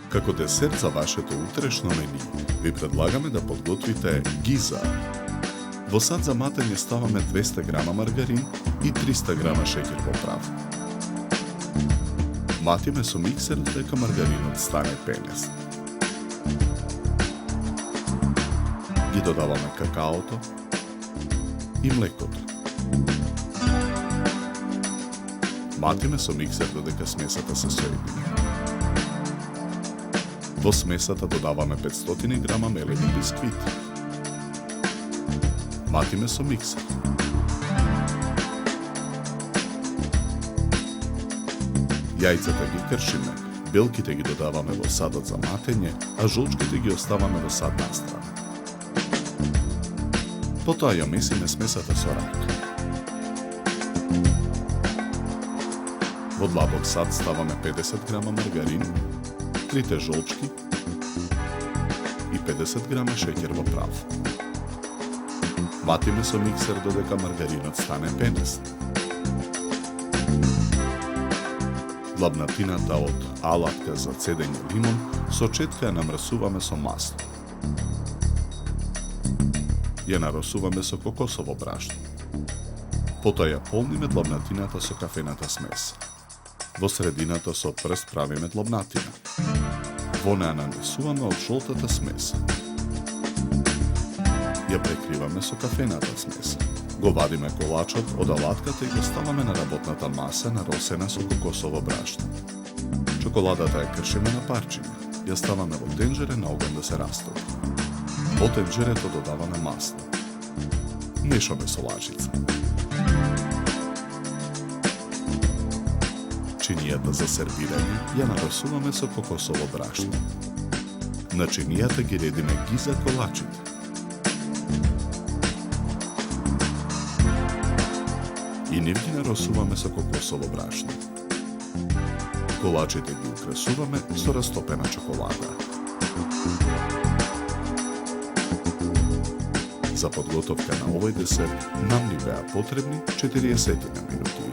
Како десерт за вашето утрешно мени, ви предлагаме да подготвите гиза. Во сад за матење ставаме 200 грама маргарин и 300 грама шеќер во прав. Матиме со миксер дека маргаринот стане пенест. Ги додаваме какаото и млекото. Матиме со миксер додека смесата се соедини. Во смесата додаваме 500 грама мелени бисквити. Матиме со миксер. Јајцата ги кршиме, белките ги додаваме во садот за матење, а жолчките ги оставаме во сад настрана. Потоа ја месиме смесата со рака. Во длабок сад ставаме 50 грама маргарин, 3 жолчки и 50 грама шеќер во прав. Матиме со миксер додека маргаринот стане пенест. Длабнатината од алатка за цедење лимон со четка ја намрсуваме со масло. Ја наросуваме со кокосово брашно. Потоа ја полниме длабнатината со кафената смес. Во средината со прст правиме длабнатина. Во неа нанесуваме од жолтата смес. Ја прекриваме со кафената смес. Го вадиме колачот од алатката и го ставаме на работната маса наросена со кокосово брашно. Чоколадата ја кршиме на парчиња. Ја ставаме во тенџере на оган да се растопи. Во тенџерето додаваме масло. Мешаме со лажица. Чинијата за сервирање ја наросуваме со кокосово брашно. На чинијата ги редиме гиза колачите. И нив ги наросуваме со кокосово брашно. Колачите ги украсуваме со растопена чоколада. За подготовка на овој десерт нам ни беа потребни 40 минути.